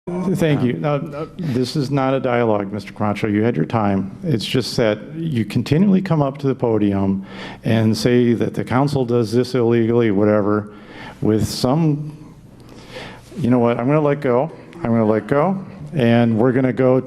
Thank you. No, this is not a dialogue, Mr. Camacho. You had your time. It's just that you continually come up to the podium and say that the council does this illegally, whatever, with some, you know what, I'm going to let go. I'm going to let go, and we're going to go.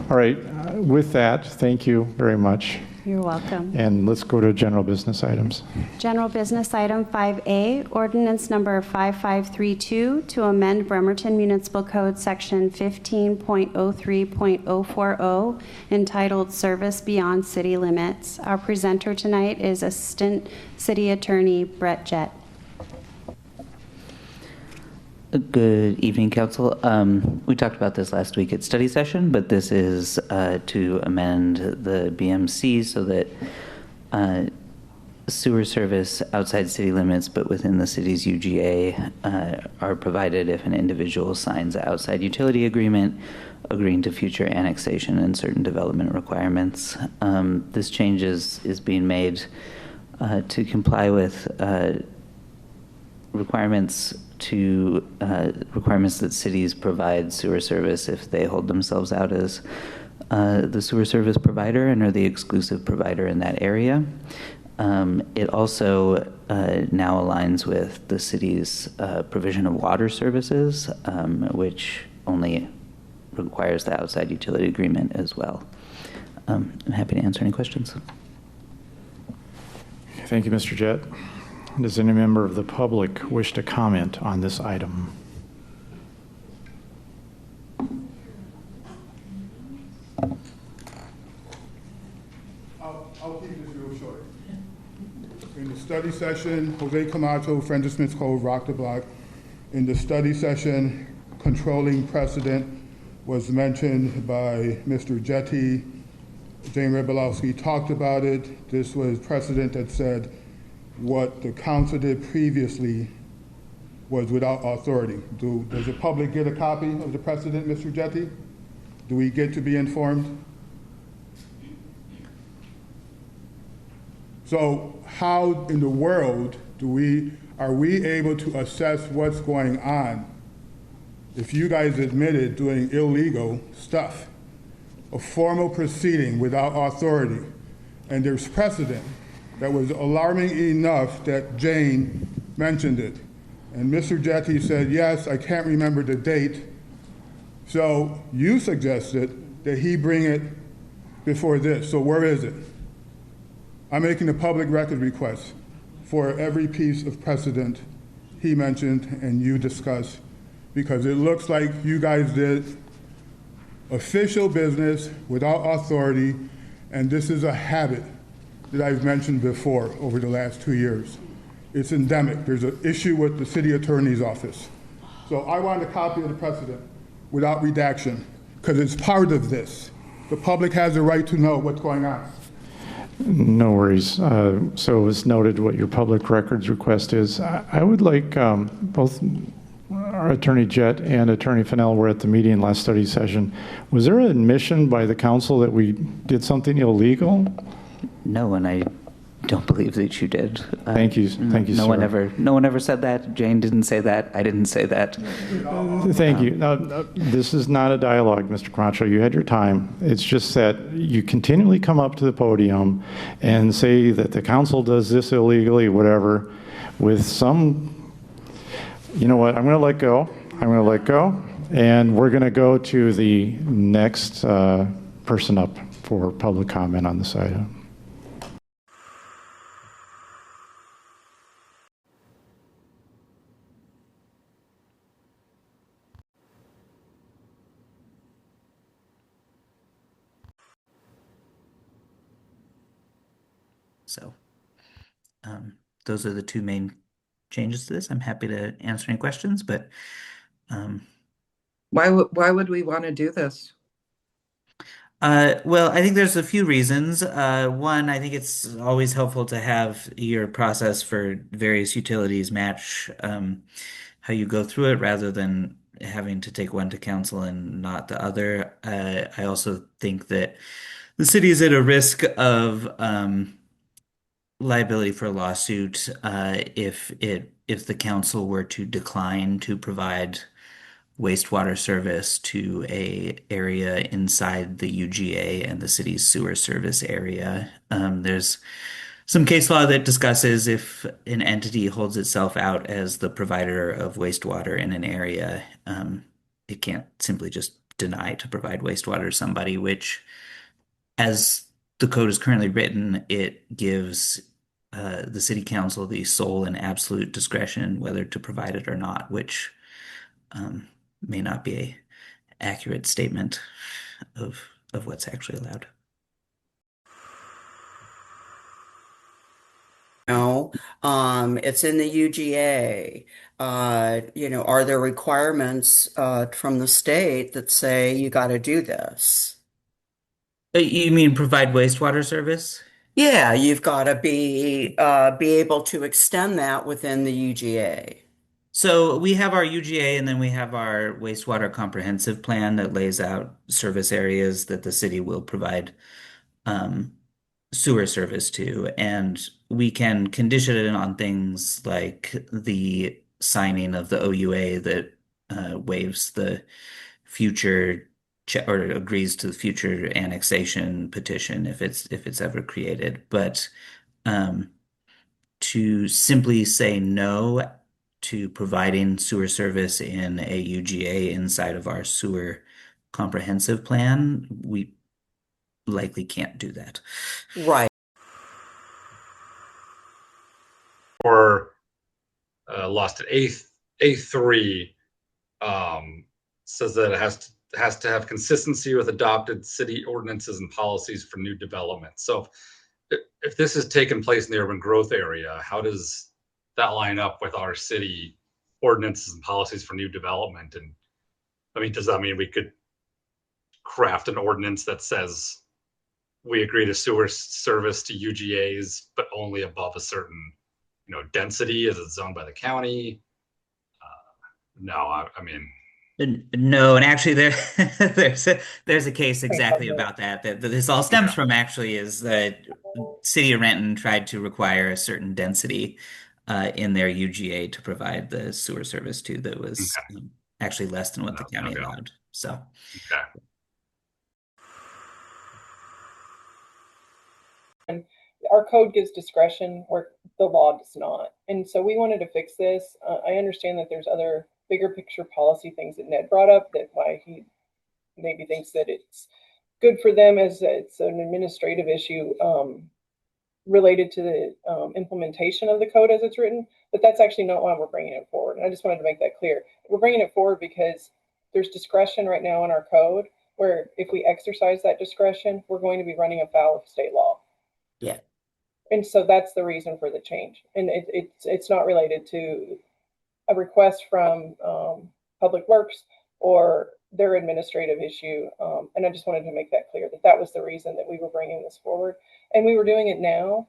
All right. With that, thank you very much. You're welcome. And let's go to general business items. General business item 5A, ordinance number 5532 to amend Bremerton Municipal Code section 15.03.040 entitled Service Beyond City Limits. Our presenter tonight is Assistant City Attorney Brett Jett. Good evening, Council. We talked about this last week at study session, but this is to amend the BMC so that sewer service outside city limits but within the city's UGA are provided if an individual signs an outside utility agreement agreeing to future annexation and certain development requirements. This change is being made to comply with requirements that cities provide sewer service if they hold themselves out as the sewer service provider and are the exclusive provider in that area. It also now aligns with the city's provision of water services, which only requires the outside utility agreement as well. I'm happy to answer any questions. Thank you, Mr. Jett. Does any member of the public wish to comment on this item? I'll keep this real short. In the study session, Jose Camacho, Friends of Smith's Cove, rocked the block. In the study session, controlling precedent was mentioned by Mr. Jetty. Jane Rebolowski talked about it. This was precedent that said what the council did previously was without authority. Does the public get a copy of the precedent, Mr. Jetty? Do we get to be informed? So how in the world are we able to assess what's going on if you guys admitted doing illegal stuff, a formal proceeding without authority, and there's precedent that was alarming enough that Jane mentioned it. And Mr. Jetty said, yes, I can't remember the date. So you suggested that he bring it before this. So where is it? I'm making a public record request for every piece of precedent he mentioned and you discussed, because it looks like you guys did official business without authority, and this is a habit that I've mentioned before over the last 2 years. It's endemic. There's an issue with the city attorney's office. So I want a copy of the precedent without redaction, because it's part of this. The public has a right to know what's going on. No worries. So it's noted what your public records request is. I would like both our Attorney Jett and Attorney Fennell were at the meeting last study session. Was there an admission by the council that we did something illegal? No, and I don't believe that you did. Thank you, sir. No one ever said that. Jane didn't say that. I didn't say that. Thank you. No, this is not a dialogue, Mr. Camacho. You had your time. It's just that you continually come up to the podium and say that the council does this illegally, whatever, with some, you know what, I'm going to let go. I'm going to let go, and we're going to go to the next person up for public comment on this item. So those are the two main changes to this. I'm happy to answer any questions, but why would we want to do this? well, I think there's a few reasons. One, I think it's always helpful to have your process for various utilities match how you go through it rather than having to take one to council and not the other. I also think that the city is at a risk of liability for a lawsuit if the council were to decline to provide wastewater service to a area inside the UGA and the city's sewer service area. There's some case law that discusses if an entity holds itself out as the provider of wastewater in an area, it can't simply just deny to provide wastewater to somebody, which, as the code is currently written, it gives the city council the sole and absolute discretion whether to provide it or not, which um, may not be a accurate statement of what's actually allowed. No, it's in the UGA. Are there requirements from the state that say you got to do this? You mean provide wastewater service? Yeah, you've got to be able to extend that within the UGA. So we have our UGA and then we have our wastewater comprehensive plan that lays out service areas that the city will provide um, sewer service to. And we can condition it on things like the signing of the OUA that waives the future or agrees to the future annexation petition if it's ever created. But um, to simply say no to providing sewer service in a UGA inside of our sewer comprehensive plan, we likely can't do that. Right. Or lost at A3 says that it has to have consistency with adopted city ordinances and policies for new development. So if this is taking place in the urban growth area, how does that line up with our city ordinances and policies for new development? And I mean, does that mean we could craft an ordinance that says we agree to sewer service to UGAs, but only above a certain, density as it's zoned by the county? No, I mean, No, and actually there's a case exactly about that this all stems from actually is that City of Renton tried to require a certain density in their UGA to provide the sewer service to that was okay, actually less than what the county okay, allowed. So okay. Our code gives discretion where the law does not. And so we wanted to fix this. I understand that there's other bigger picture policy things that Ned brought up, that why he maybe thinks that it's good for them as it's an administrative issue related to the implementation of the code as it's written. But that's actually not why we're bringing it forward. And I just wanted to make that clear. We're bringing it forward because there's discretion right now in our code where if we exercise that discretion, we're going to be running afoul of state law. Yeah. And so that's the reason for the change. And it's not related to a request from Public Works or their administrative issue. And I just wanted to make that clear that that was the reason that we were bringing this forward. And we were doing it now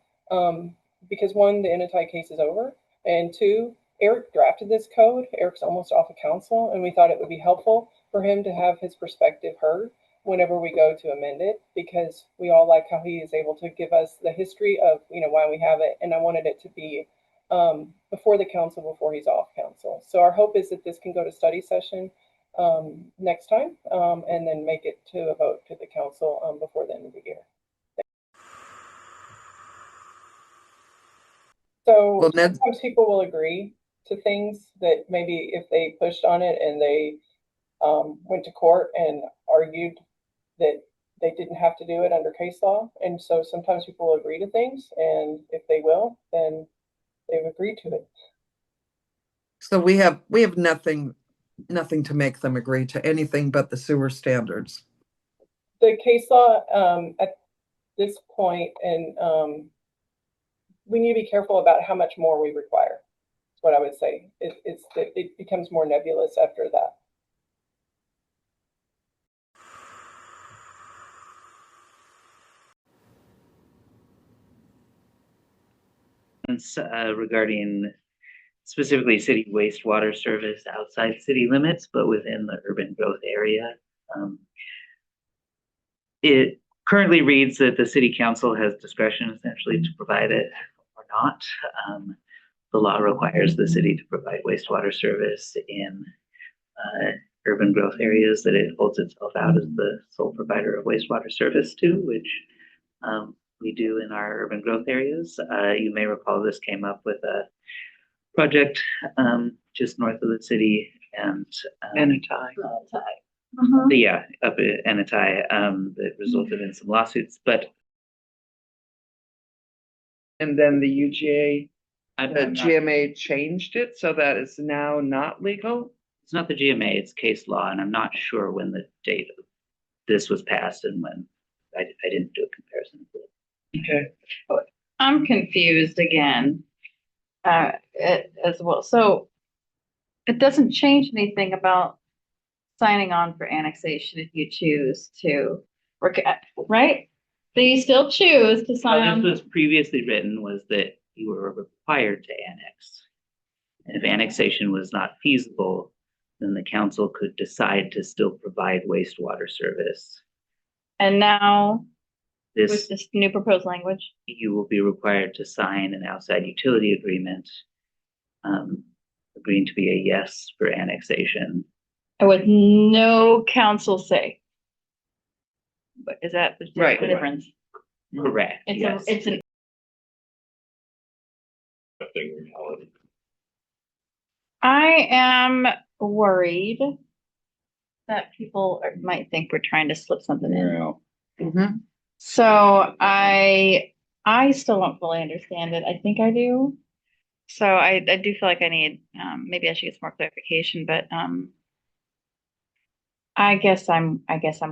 because one, the Inutai case is over. And two, Eric drafted this code. Eric's almost off of council. And we thought it would be helpful for him to have his perspective heard whenever we go to amend it, because we all like how he is able to give us the history of, why we have it. And I wanted it to be before the council, before he's off council. So our hope is that this can go to study session next time and then make it to a vote to the council before the end of the year. So sometimes people will agree to things that maybe if they pushed on it and they went to court and argued that they didn't have to do it under case law. And so sometimes people will agree to things, and if they will, then they've agreed to it. So we have nothing to make them agree to anything but the sewer standards. The case law at this point, and we need to be careful about how much more we require. That's what I would say. It becomes more nebulous after that. regarding specifically city wastewater service outside city limits, but within the urban growth area. It currently reads that the city council has discretion essentially to provide it not. The law requires the city to provide wastewater service in urban growth areas that it holds itself out as the sole provider of wastewater service to, which we do in our urban growth areas. You may recall this came up with a project just north of the city and Anytime. yeah, up at Anatai, that resulted in some lawsuits. But And then the UGA, I'm the not- GMA changed it so that it's now not legal? it's not the GMA, it's case law, and I'm not sure when the date of this was passed and when. I didn't do a comparison. Okay. I'm confused again, as well. So it doesn't change anything about signing on for annexation if you choose to, right? So you still choose to sign How on. this was previously written was that you were required to annex. And if annexation was not feasible, then the council could decide to still provide wastewater service. And now with This, this new proposed language, you will be required to sign an outside utility agreement, agreeing to be a yes for annexation. and with no council say. But is that the Right. difference? Correct, It's yes. it's an I am worried that people might think we're trying to slip something in. Mm-hmm. So I still don't fully understand it. I think I do. So I do feel like I need maybe I should get some more clarification, but I guess I'm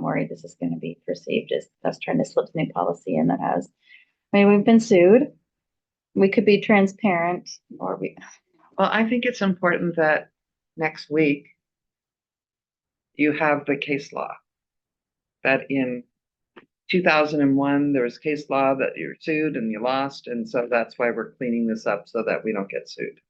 worried this is going to be perceived as us trying to slip new policy in that has. I mean, we've been sued. We could be transparent, or we. Well, I think it's important that next week you have the case law. That in 2001, there was case law that you were sued and you lost. And so that's why we're cleaning this up so that we don't get sued.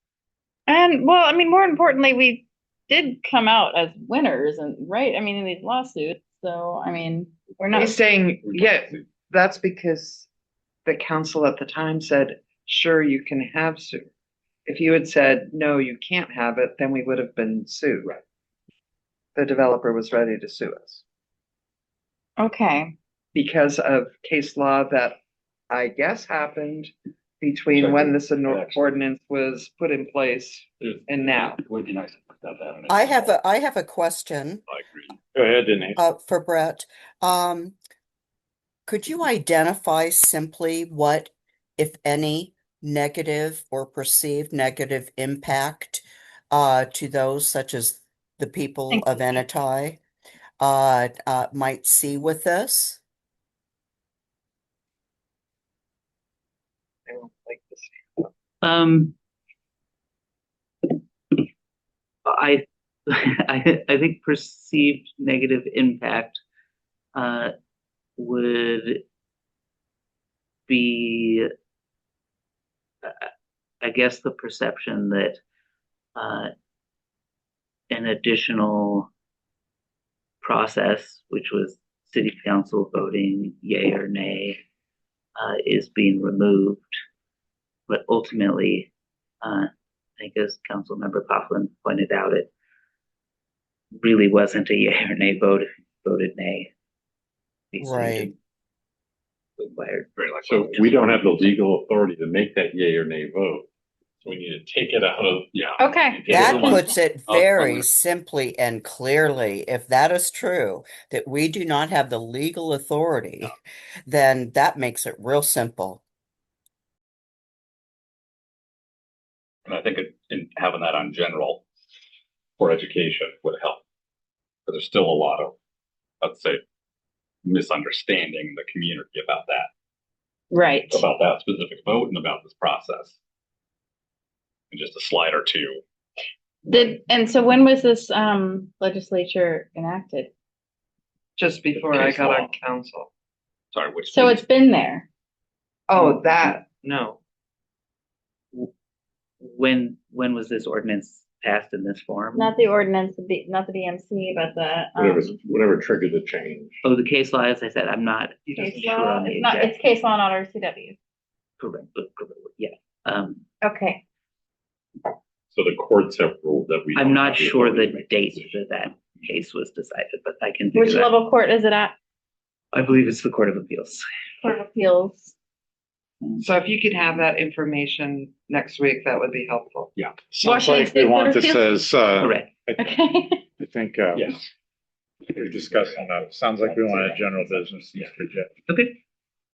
And well, I mean, more importantly, we did come out as winners, and right? I mean, in these lawsuits. So, I mean, we're not. He's saying, yeah, that's because the council at the time said, sure, you can have sued. If you had said, no, you can't have it, then we would have been sued. Right. The developer was ready to sue us. Okay. Because of case law that I guess happened between when this ordinance was put in place and now. It would be nice to put that down. I have a question I agree. Go ahead, Denise. for Brett. Could you identify simply what, if any, negative or perceived negative impact to those such as the people of Anatai might see with this? I don't like this. I think perceived negative impact would be, I guess, the perception that an additional process, which was city council voting yay or nay, is being removed. But ultimately, I think as Councilmember Coughlin pointed out, it really wasn't a yay or nay vote. Voted nay. Right. Required. So we don't have the legal authority to make that yay or nay vote. So we need to take it out of, Okay. That puts it very simply and clearly. If that is true, that we do not have the legal authority, then that makes it real simple. And I think in having that on general for education would help. But there's still a lot of, let's say, misunderstanding in the community about Right. that specific vote and about this process. And just a slide or two. And so when was this legislature enacted? Just before I got on council. Sorry, which. So it's been there. Oh, that, no. When was this ordinance passed in this form? Not the ordinance, not the BMC, but the whatever triggered the change. Oh, the case law, as I said, I'm not case sure law. on the It's not. exact. It's case law, not RCW. Correct. Yeah. Okay. So the courts have ruled that we. I'm don't not have the sure authority the to make date decision. that case was decided, but I can figure Which that. level court is it at? I believe it's the Court of Appeals. Court of Appeals. So if you could have that information next week, that would be helpful. Yeah. Washington State Court of Appeals? Correct. Okay. I think, Yes. we're discussing, sounds like we want a general business. Okay.